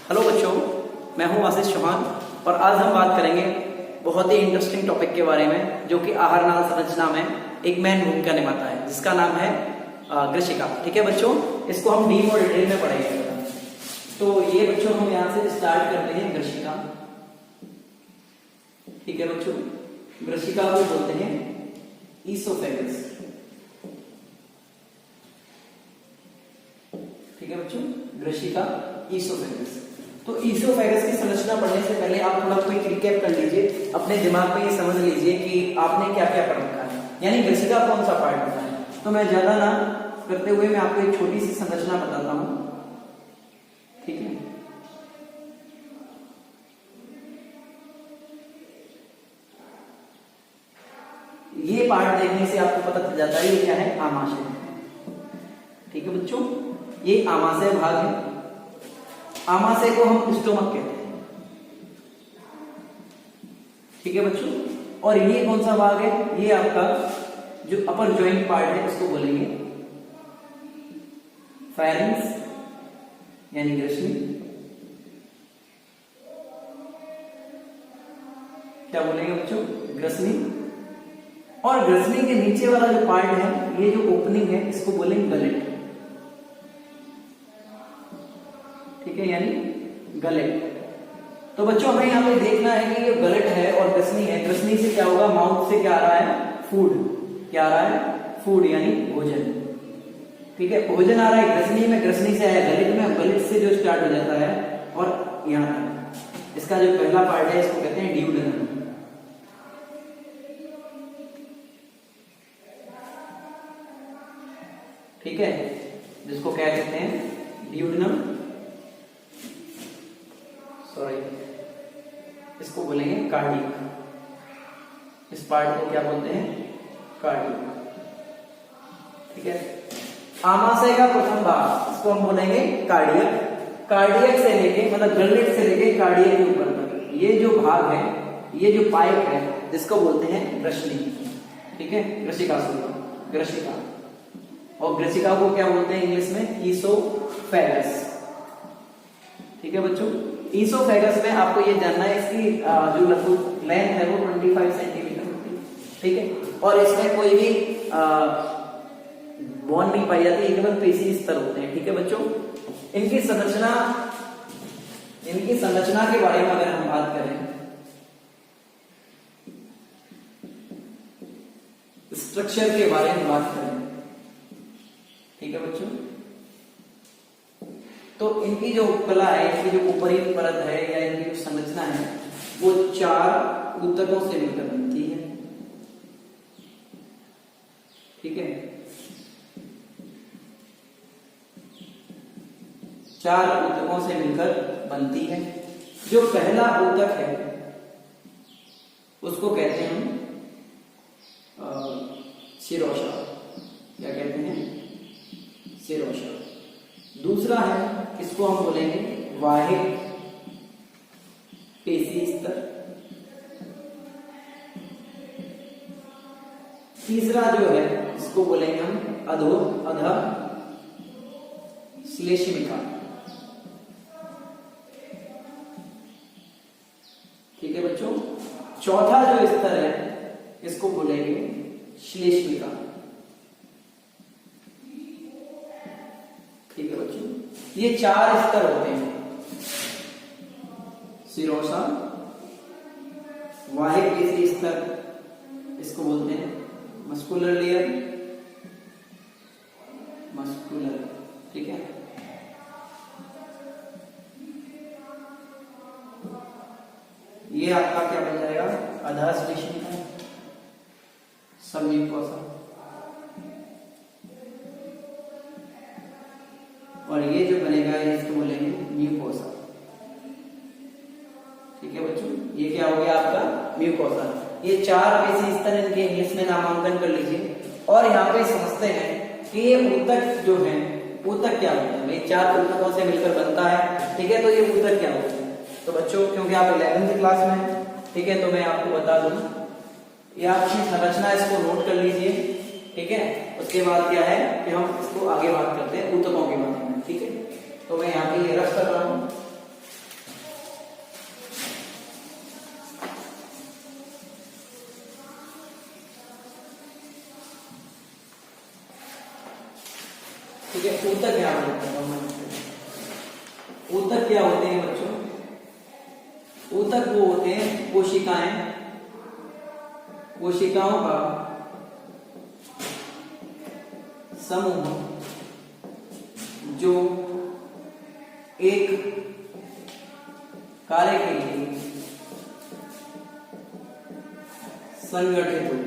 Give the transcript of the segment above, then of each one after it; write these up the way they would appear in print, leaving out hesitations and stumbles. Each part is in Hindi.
हेलो बच्चों, मैं हूं आशीष चौहान और आज हम बात करेंगे बहुत ही इंटरेस्टिंग टॉपिक के बारे में जो कि आहार नाल संरचना में एक मेन भूमिका निभाता है, जिसका नाम है कृषिका। ठीक है बच्चों, इसको हम डीप और डिटेल में पढ़ेंगे। तो ये बच्चों हम यहाँ से स्टार्ट करते हैं कृषिका। ठीक है बच्चों, कृषिका को बोलते हैं ईसोफेगस। ठीक है बच्चों, कृषिका ईसोफेगस। तो ईसोफेगस की संरचना पढ़ने से पहले आप थोड़ा कोई रिकैप कर लीजिए, अपने दिमाग में ये समझ लीजिए कि आपने क्या क्या पढ़ रखा है, यानी कृषिका कौन सा पार्ट होता है। तो मैं ज्यादा ना करते हुए मैं आपको एक छोटी सी संरचना बताता हूं। ठीक है, ये पार्ट देखने से आपको पता चल जाता है ये क्या है, आमाशय। ठीक है बच्चों, ये आमाशय भाग है। आमाशय को हम स्टोमक कहते हैं। ठीक है बच्चों, और ये कौन सा भाग है, ये आपका जो अपर जॉइंट पार्ट है उसको बोलेंगे फेरिंक्स यानी ग्रसनी। क्या बोलेंगे बच्चों, ग्रसनी। और ग्रसनी के नीचे वाला जो पार्ट है, ये जो ओपनिंग है, इसको बोलेंगे गलेट। ठीक है, यानी गलेट। तो बच्चों हमें यहाँ पे देखना है कि ये गलेट है और ग्रसनी है। ग्रसनी से क्या होगा, माउथ से क्या आ रहा है, फूड। क्या आ रहा है, फूड यानी भोजन। ठीक है, भोजन आ रहा है ग्रसनी में, ग्रसनी से है गलेट में, गलेट से जो स्टार्ट हो जाता है और यहाँ तक इसका जो पहला पार्ट है इसको कहते हैं ड्यूडेनम। ठीक है, जिसको क्या कहते हैं, ड्यूडेनम। सॉरी, इसको बोलेंगे कार्डियक। इस पार्ट को क्या बोलते हैं, कार्डियक। ठीक है, आमाशय का प्रथम भाग इसको हम बोलेंगे कार्डियक। कार्डियक से लेके मतलब गलेट से लेके कार्डियक के ऊपर तक ये जो भाग है, ये जो पाइप है, जिसको बोलते हैं ग्रसनी। ठीक है, ग्रसिका ग्रसिका। और ग्रसिका को क्या बोलते हैं इंग्लिश में, ईसोफेगस। ठीक है बच्चों, ईसोफेगस में आपको ये जानना है इसकी जो लगभग लेंथ है वो 25 सेंटीमीटर होती है। ठीक है, और इसमें कोई भी बोन नहीं पाई जाती, केवल पेशी स्तर होते हैं। ठीक है बच्चों, इनकी संरचना के बारे में अगर हम बात करें, स्ट्रक्चर के बारे में बात करें, ठीक है बच्चों, तो इनकी जो कला है, इनकी जो ऊपरी परत है या इनकी जो संरचना है, वो 4 ऊतकों से मिलकर बनती है। ठीक है, 4 ऊतकों से मिलकर बनती है। जो पहला ऊतक है उसको कहते हैं शिरोशा। क्या कहते हैं, शिरोशा। दूसरा है, इसको हम बोलेंगे वाहिक पेशी स्तर। तीसरा जो है इसको बोलेंगे हम अधः श्लेष्मिका। ठीक है बच्चों, चौथा जो स्तर है इसको बोलेंगे श्लेष्मिका। ठीक है बच्चों, ये 4 स्तर होते हैं, शिरोशा, वाहिक पेशी स्तर, इसको बोलते हैं मस्कुलर लेयर, मस्कुलर। ठीक है, ये आपका क्या बन जाएगा, अधः श्लेष्मिका, सबम्यूकोसा। और ये जो बनेगा इसको बोलेंगे म्यूकोसा। ठीक है बच्चों, ये क्या हो गया आपका, म्यूकोसा। ये 4 पेशी स्तर इनके इंग्लिश में नामांकन कर लीजिए। और यहाँ पे समझते हैं कि ये ऊतक जो है, ऊतक क्या होता है, ये 4 ऊतकों से मिलकर बनता है। ठीक है, तो ये ऊतक क्या होता है। तो बच्चों क्योंकि आप 11वीं क्लास में हैं, ठीक है, तो मैं आपको बता दूं, ये आपकी संरचना इसको नोट कर लीजिए। ठीक है, उसके बाद क्या है कि हम इसको आगे बात करते हैं ऊतकों के बारे में। ठीक है, तो मैं यहाँ पे ये रख कर रहा हूं। ऊतक यहाँ पर ऊतक क्या होते हैं बच्चों? ऊतक वो होते हैं कोशिकाएं, कोशिकाओं का समूह जो एक कार्य के लिए संगठित हो।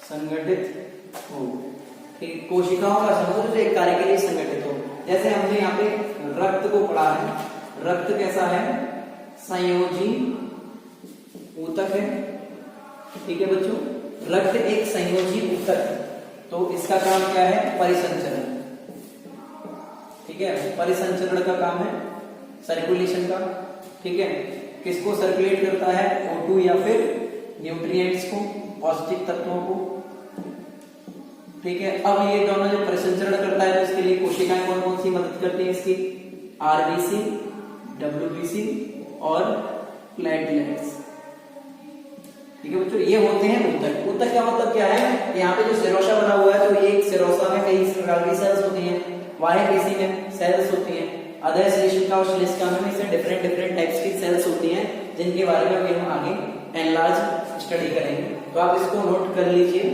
संगठित हो, ठीक, कोशिकाओं का समूह जो एक कार्य के लिए संगठित हो। जैसे हमने यहाँ पे रक्त को पढ़ा है, रक्त कैसा है? संयोजी ऊतक है, ठीक है बच्चों। रक्त एक संयोजी ऊतक है, तो इसका काम क्या है? परिसंचरण, ठीक है, परिसंचरण का काम है, सर्कुलेशन का, ठीक है। किसको सर्कुलेट करता है? O2 या फिर न्यूट्रिएंट्स को, पौष्टिक तत्वों को, ठीक है। अब ये दोनों जो परिसंचरण करता है तो इसके लिए कोशिकाएं कौन कौन सी मदद करती हैं इसकी? आरबीसी, डब्ल्यूबीसी और प्लेटलेट्स, ठीक है बच्चों। ये होते हैं ऊतक। ऊतक का मतलब क्या है? यहाँ पे जो सेरोसा बना हुआ है, तो ये एक सेरोसा में कई प्रकार की सेल्स होती हैं, बाह्य पेशी में सेल्स होती हैं, अधर श्लेष्मिका और श्लेष्मिका में से डिफरेंट टाइप्स की सेल्स होती हैं, जिनके बारे में अभी हम आगे एनलार्ज स्टडी करेंगे। तो आप इसको नोट कर लीजिए,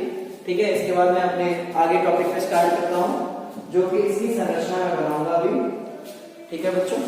ठीक है। इसके बाद मैं अपने आगे टॉपिक में स्टार्ट करता हूं, जो कि इसकी संरचना में बनाऊंगा अभी, ठीक है बच्चों।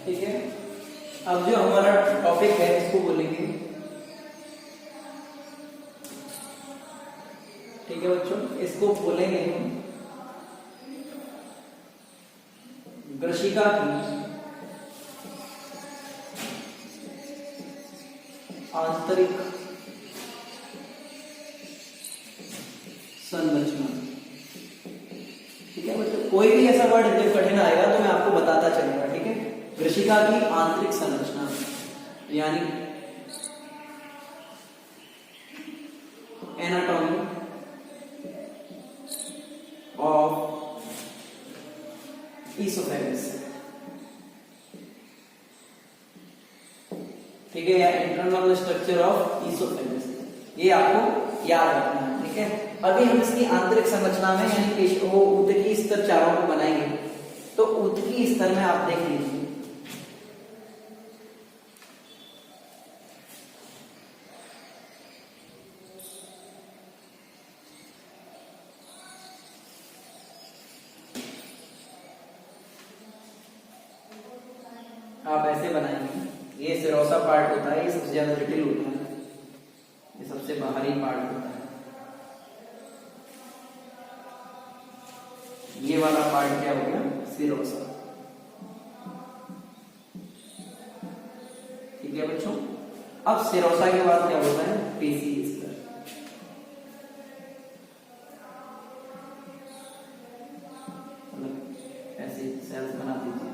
ठीक है, अब जो हमारा टॉपिक है इसको बोलेंगे, ठीक है बच्चों, इसको बोलेंगे हम ग्रशिका की आंतरिक संरचना। ठीक है बच्चों, कोई भी ऐसा वर्ड जब कठिन आएगा तो मैं आपको बताता चलूंगा, ठीक है। ग्रशिका की आंतरिक संरचना यानी एनाटॉमी ऑफ ईसोफेगस, ठीक है, या इंटरनल स्ट्रक्चर ऑफ ईसोफेगस, ये आपको याद रखना है, ठीक है। अभी हम इसकी आंतरिक संरचना में यानी वो ऊतकी स्तर चारों को बनाएंगे, तो ऊतकी स्तर में आप देख लीजिए, आप ऐसे बनाएंगे। ये सिरोसा पार्ट होता है, ये सबसे ज्यादा जटिल होता है, ये सबसे बाहरी पार्ट होता है। ये वाला पार्ट क्या हो गया? सिरोसा, ठीक है बच्चों। अब सिरोसा के बाद क्या होता है? पेशी स्तर। ऐसे सेल्स बना दीजिए,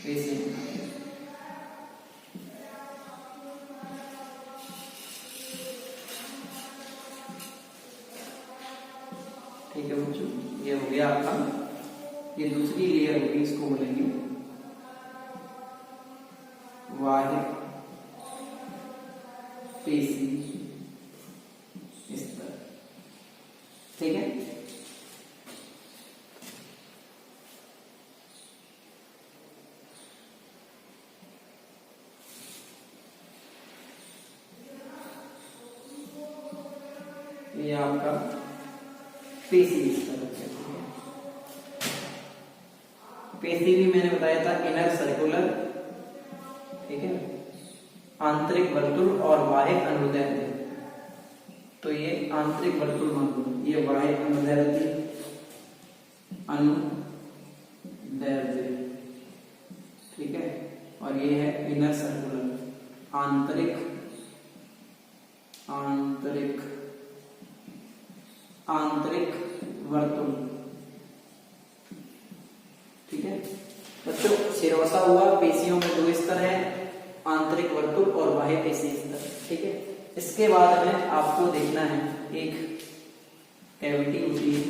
पेशी, ठीक है बच्चों। ये हो गया आपका, ये दूसरी लेयर होगी, इसको बोलेंगे बाह्य पेशी स्तर, ठीक है। ये आपका पेशी स्तर, पेशी भी मैंने बताया था इनर सर्कुलर, ठीक है, आंतरिक वर्तुल और बाह्य अनुदैर्ध्य। तो ये आंतरिक वर्तुल मान लो, ये बाह्य अनुदैर्ध्य, अनुदैर्ध्य, ठीक है, और ये है इनर सर्कुलर, आंतरिक आंतरिक आंतरिक वर्तुल, ठीक है बच्चों। सिरोसा हुआ, पेशियों में 2 स्तर है, आंतरिक वर्तुल और बाह्य पेशी स्तर, ठीक है। इसके बाद में आपको देखना है एक कैविटी होती है,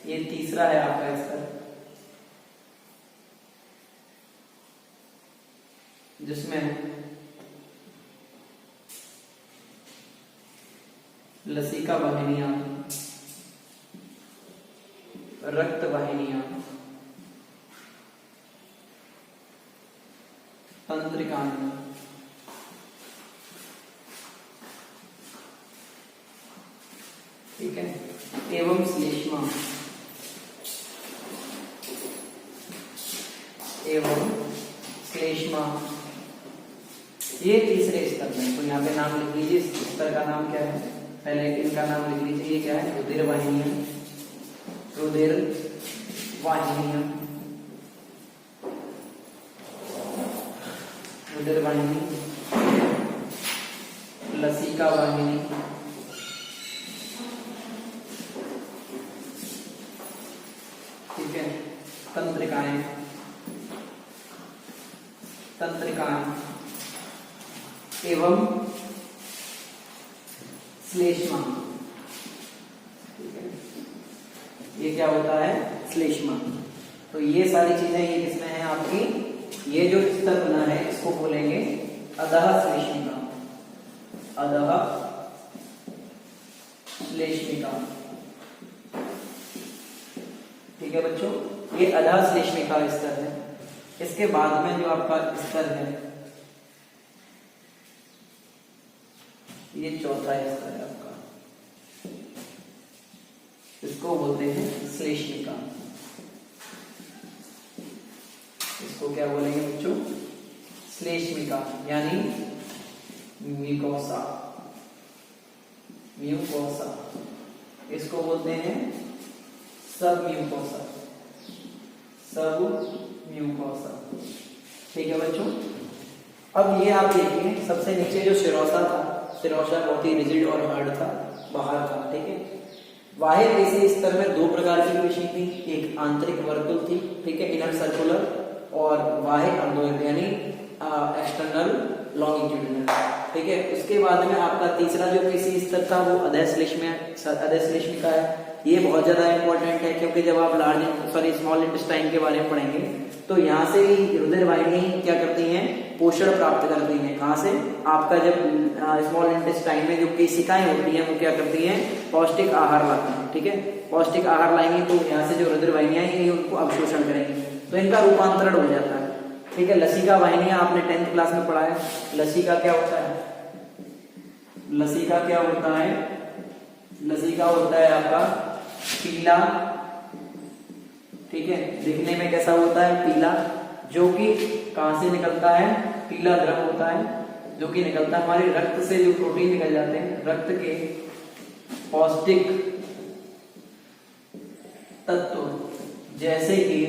ये तीसरा है आपका स्तर, जिसमें लसिका वाहिनियां, रक्त वाहिनियां, तंत्रिकाएं, ठीक है, एवं श्लेष्मा, एवं श्लेष्मा, ये तीसरे स्तर में। तो यहाँ पे नाम लिख लीजिए, इस स्तर का नाम क्या है, पहले इनका नाम लिख लीजिए। ये क्या है, रुधिर वाहिनियां, रुधिर वाहिनियां, रुधिर वाहिनी, लसिका वाहिनी, ठीक है, तंत्रिकाएं, तंत्रिकाएं एवं श्लेष्मा, ठीक है, ये क्या होता है, श्लेष्मा। तो ये सारी चीजें ये किसमें है आपकी, ये जो स्तर बना है इसको बोलेंगे अधः श्लेष्मिका, अधः श्लेष्मिका, ठीक है बच्चों, ये अधः श्लेष्मिका स्तर है। इसके बाद में जो आपका स्तर है, ये चौथा स्तर है आपका, इसको बोलते हैं श्लेष्मिका। इसको क्या बोलेंगे बच्चों, श्लेष्मिका, यानी म्यूकोसा, म्यूकोसा, इसको बोलते हैं सब म्यूकोसा, सब म्यूकोसा, ठीक है बच्चों। अब ये आप देखिए, सबसे नीचे जो सिरोसा था, सिरोसा बहुत ही रिजिड और हार्ड था, बाहर था, ठीक है। बाह्य पेशी स्तर में 2 प्रकार की पेशी थी, एक आंतरिक वर्तुल थी, ठीक है, इनर सर्कुलर, और बाह्य अनुदैर्ध्य यानी एक्सटर्नल लॉन्गिट्यूडिनल, ठीक है। उसके बाद में आपका तीसरा जो पेशी स्तर था वो अधः श्लेष्मिका है। ये बहुत ज्यादा इंपॉर्टेंट है, क्योंकि जब आप स्मॉल इंटेस्टाइन के बारे में पढ़ेंगे तो यहाँ से ही रुधिर वाहिनी क्या करती हैं, पोषण प्राप्त करती हैं। कहाँ से, आपका जब स्मॉल इंटेस्टाइन में जो केशिकाएं होती हैं वो क्या करती हैं, पौष्टिक आहार लाती हैं, ठीक है। पौष्टिक आहार लाएंगी तो यहाँ से जो रुधिर वाहिनियां हैं ये उनको अवशोषण करेंगी, तो इनका रूपांतरण हो जाता है, ठीक है। लसिका वाहिनियां आपने 10th क्लास में पढ़ा है। लसिका क्या होता है, लसिका क्या होता है, लसिका होता है आपका पीला, ठीक है, दिखने में कैसा होता है, पीला, जो कि कहां से निकलता है, पीला द्रव होता है जो कि निकलता है हमारे रक्त से, जो प्रोटीन निकल जाते हैं, रक्त के पौष्टिक तत्व जैसे कि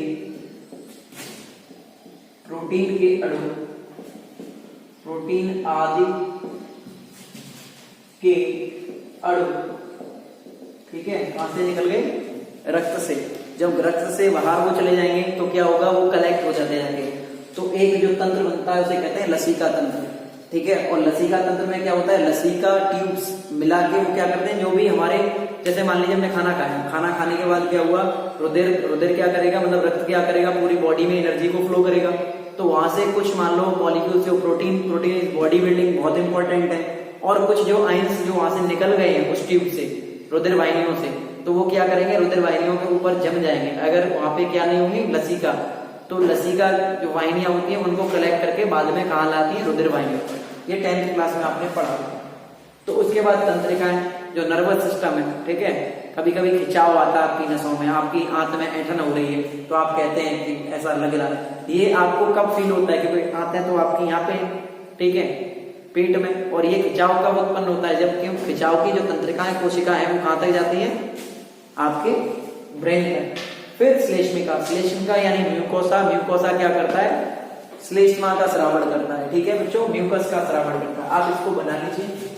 प्रोटीन के अणु, प्रोटीन आदि के अणु, ठीक है, कहां से निकल गए, रक्त से। जब रक्त से बाहर वो चले जाएंगे तो क्या होगा, वो कलेक्ट हो जाते जाएंगे, तो एक जो तंत्र बनता है उसे कहते हैं लसिका तंत्र, ठीक है। और लसिका तंत्र में क्या होता है, लसिका ट्यूब्स मिला के वो क्या करते हैं, जो भी हमारे, जैसे मान लीजिए हमने खाना खाया, खाना खाने के बाद क्या हुआ, रुधिर क्या करेगा, मतलब रक्त क्या करेगा, पूरी बॉडी में एनर्जी को फ्लो करेगा, तो वहां से कुछ मान लो मॉलिक्यूल्स, जो प्रोटीन बॉडी बिल्डिंग बहुत इंपॉर्टेंट है, और कुछ जो आयंस जो वहां से निकल गए हैं उस ट्यूब से, रुधिर वाहिनियों से, तो वो क्या करेंगे, रुधिर वाहिनियों के ऊपर जम जाएंगे। अगर वहां पे क्या नहीं होंगी, लसिका, तो लसिका जो वाहिनियां होती हैं उनको कलेक्ट करके बाद में कहाँ लाती हैं, रुधिर वाहिनियों पर। ये 10th क्लास में आपने पढ़ा। तो उसके बाद तंत्रिकाएं, जो नर्वस सिस्टम है, ठीक है, कभी कभी खिंचाव आता है आपकी नसों में, आपकी आंत में ऐंठन हो रही है तो आप कहते हैं कि ऐसा लग रहा है। ये आपको कब फील होता है कि कोई आता है तो आपकी यहाँ पे, ठीक है, पेट में, और ये खिंचाव कब उत्पन्न होता है जब खिंचाव की जो तंत्रिकाएं कोशिकाएं हैं वो कहां तक जाती है, आपके ब्रेन तक। फिर श्लेष्मिका, श्लेष्मिका यानी म्यूकोसा, म्यूकोसा क्या करता है, श्लेष्मा का श्रावण करता है, ठीक है बच्चों, म्यूकस का श्रावण करता है। आप इसको बना लीजिए।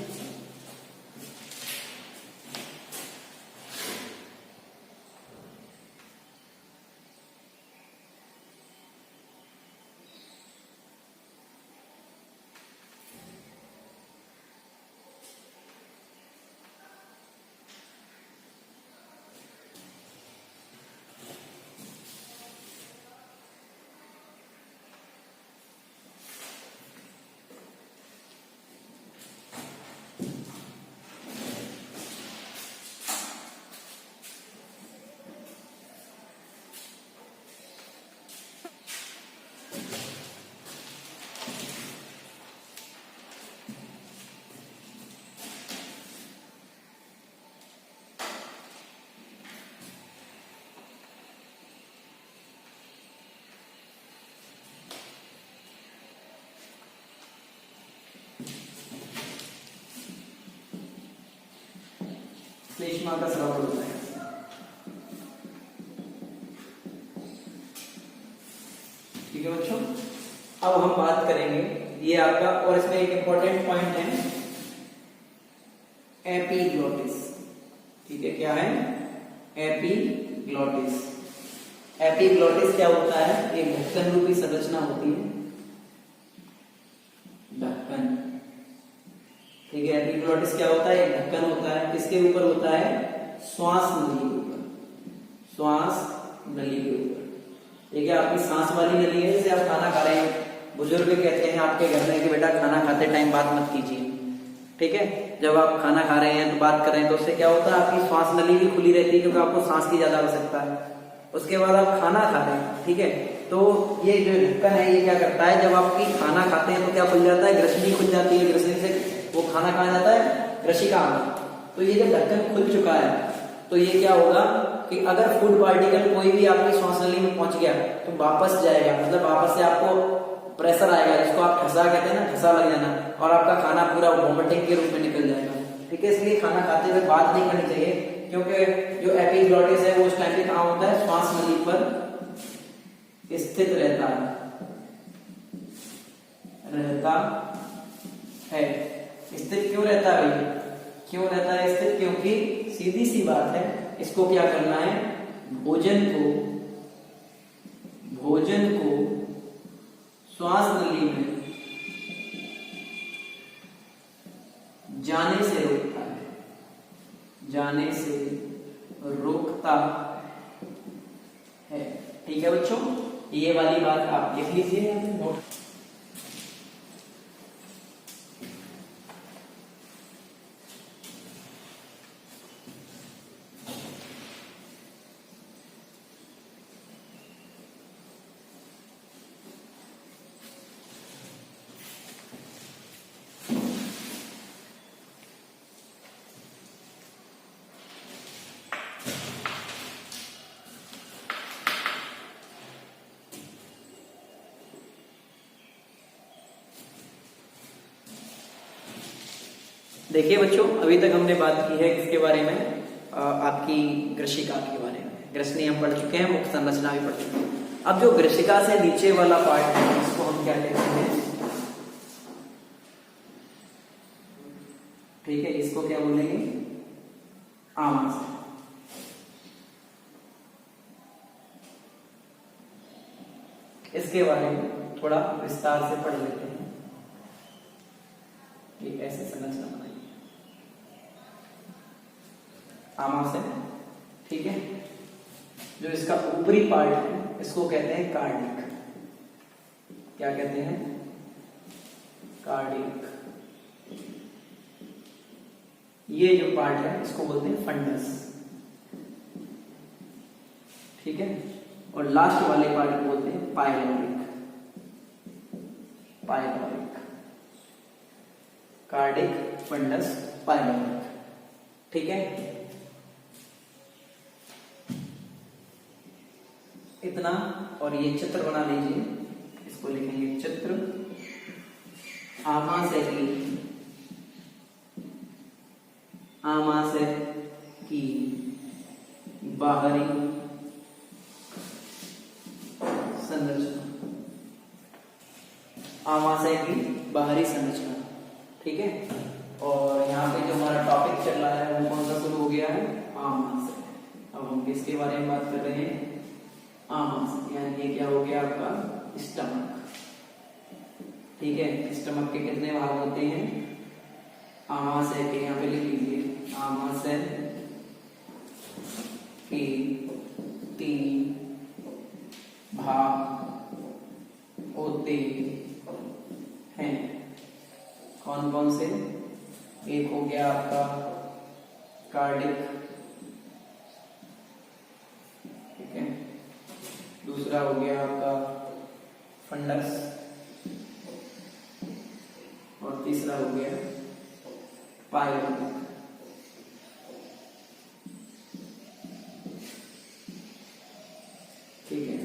श्लेष्मा का श्रावण होता है, ठीक है बच्चों। अब हम बात करेंगे, ये आपका, और इसमें एक इंपॉर्टेंट पॉइंट है एपीग्लोटिस, ठीक है, क्या है, एपीग्लोटिस। एपीग्लोटिस क्या होता है, एक ढक्कन रूपी संरचना होती है, ढक्कन, ठीक है। एपीग्लोटिस क्या होता है, एक ढक्कन होता है, किसके ऊपर होता है, श्वास नली के ऊपर, श्वास नली के ऊपर, ठीक है। आपकी सांस वाली नली है, जैसे आप खाना खा रहे हैं, बुजुर्ग कहते हैं आपके घर में कि बेटा खाना खाते टाइम बात मत कीजिए, ठीक है। जब आप खाना खा रहे हैं तो बात कर रहे हैं तो उससे क्या होता है, आपकी श्वास नली भी खुली रहती है क्योंकि आपको सांस की ज्यादा आवश्यकता है। उसके बाद आप खाना खा रहे हैं, ठीक है, तो ये जो ढक्कन है ये क्या करता है, जब आपकी खाना खाते हैं तो क्या खुल जाता है, ग्रसनी खुल जाती है, ग्रसनी से वो खाना कहा जाता है, ग्रसिका अंग। तो ये जब ढक्कन खुल चुका है तो ये क्या होगा कि अगर फूड पार्टिकल कोई भी आपकी श्वास नली में पहुंच गया तो वापस जाएगा, मतलब वापस से आपको प्रेशर आएगा, जिसको आप ठसा कहते हैं ना, ठसा लग जाना, और आपका खाना पूरा वोमिटिंग के रूप में निकल जाएगा, ठीक है। इसलिए खाना खाते हुए बात नहीं करनी चाहिए, क्योंकि जो एपीग्लोटिस है वो उस टाइम पे कहां होता है, श्वास नली पर स्थित रहता है। स्थित क्यों रहता है भाई, क्यों रहता है स्थित, क्योंकि सीधी सी बात है, इसको क्या करना है, भोजन को श्वास नली में जाने से रोकता है, ठीक है बच्चों। ये वाली बात आप लिख लीजिए नोट। देखिए बच्चों, अभी तक हमने बात की है किसके बारे में, आपकी ग्रसिका के बारे में। ग्रसनी हम पढ़ चुके हैं, मुख्य संरचना भी पढ़ चुके हैं। अब जो ग्रसिका से नीचे वाला पार्ट है इसको हम क्या कहते हैं, ठीक है, इसको क्या बोलेंगे, आमाशय। इसके बारे में थोड़ा विस्तार से पढ़ लेते हैं कि ऐसे संरचना बनाई आमाशय, ठीक है। जो इसका ऊपरी पार्ट है इसको कहते हैं कार्डिक, क्या कहते हैं, कार्डिक। ये जो पार्ट है इसको बोलते हैं फंडस, ठीक है। और लास्ट वाले पार्ट को बोलते हैं पाइलोरिक, कार्डिक, फंडस, पाइलोरिक, ठीक है। इतना, और ये चित्र बना लीजिए, इसको लिखेंगे चित्र। आमाशय की बाहरी संरचना, आमाशय की बाहरी संरचना, ठीक है। और यहाँ पे जो हमारा टॉपिक चल रहा है वो कौन सा शुरू हो गया है, आमाशय। अब हम किसके बारे में बात कर रहे हैं, आमाशय, यानी ये क्या हो गया आपका स्टमक, ठीक है। स्टमक के कितने भाग होते हैं, आमाशय के, यहाँ पे लिख लीजिए, आमाशय के 3 भाग होते हैं। कौन कौन से, एक हो गया आपका कार्डिक, ठीक है, दूसरा हो गया आपका फंडस, और तीसरा हो गया पाइलोटिक, ठीक है।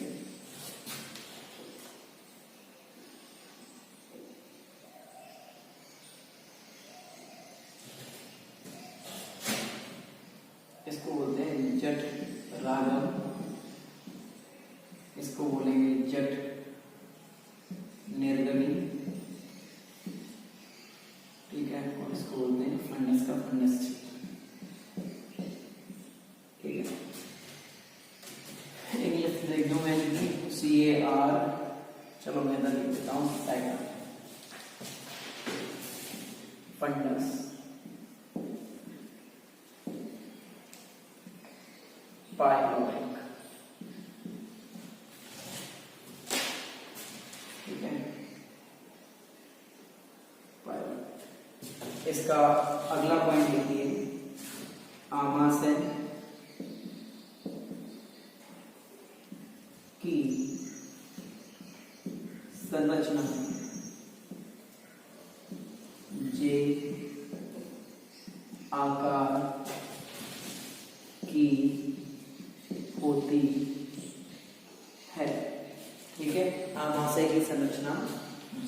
इसको बोलते हैं जठ रागम, इसको बोलेंगे जठ निर्गमी, ठीक है, और इसको बोलते हैं फंडस का फंडस, ठीक है। इंग्लिश लिख दूं मैं, CAR, चलो मैं इधर लिख देता हूँ, फंडस, पाइलोटिक, ठीक है, पाइलोटिक। इसका अगला पॉइंट लिखिए, आमाशय की संरचना जे आकार की होती है, ठीक है। आमाशय की संरचना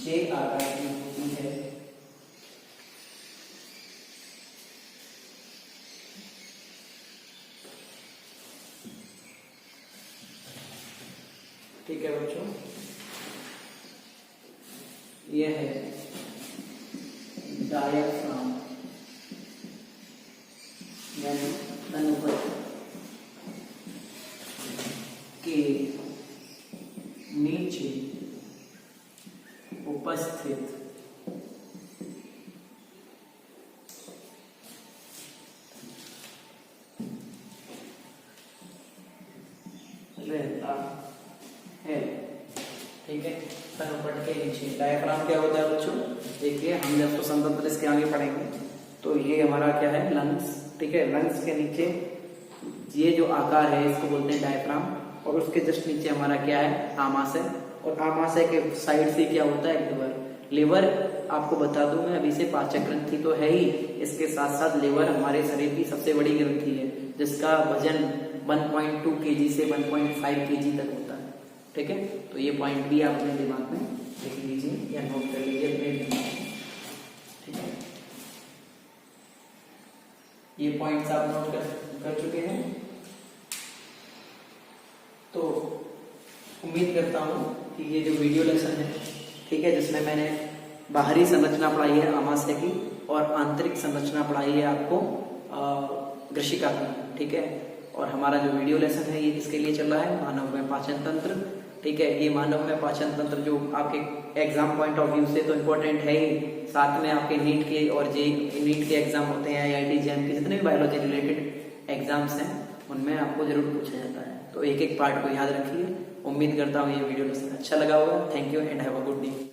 जे आकार की होती है, ठीक है बच्चों। यह है डायफ्राम, यानी तनुपट के नीचे उपस्थित रहता है, ठीक है। तनुपट के नीचे, डायफ्राम क्या होता है बच्चों, देखिए हम जब तो संतंत्र इसके आगे पढ़ेंगे, तो ये हमारा क्या है, लंग्स, ठीक है। लंग्स के नीचे ये जो आकार है इसको बोलते हैं डायफ्राम, और उसके जस्ट नीचे हमारा क्या है, आमाशय, और आमाशय के साइड से क्या होता है, लिवर। लिवर आपको बता दूं मैं अभी से, पाचक ग्रंथि तो है ही, इसके साथ साथ लिवर हमारे शरीर की सबसे बड़ी ग्रंथि है, जिसका वजन 1.2 kg से 1.5 kg तक होता है, ठीक है। तो ये पॉइंट भी आप अपने दिमाग में लिख लीजिए या नोट कर लीजिए अपने दिमाग में, ठीक है। ये पॉइंट्स आप नोट कर चुके हैं, तो उम्मीद करता हूं कि ये जो वीडियो लेसन है, ठीक है, जिसमें मैंने बाहरी संरचना पढ़ाई है आमाशय की और आंतरिक संरचना पढ़ाई है आपको ग्रशिका की, ठीक है। और हमारा जो वीडियो लेसन है ये किसके लिए चल रहा है, मानव में पाचन तंत्र, ठीक है। ये मानव में पाचन तंत्र जो आपके एग्जाम पॉइंट ऑफ व्यू से तो इम्पोर्टेंट है ही, साथ में आपके नीट के और नीट के एग्जाम होते हैं, IIT JEM के जितने भी बायोलॉजी रिलेटेड एग्जाम्स हैं उनमें आपको जरूर पूछा जाता है, तो एक एक पार्ट को याद रखिए। उम्मीद करता हूँ ये वीडियो अच्छा लगा होगा। Thank you and have a good day.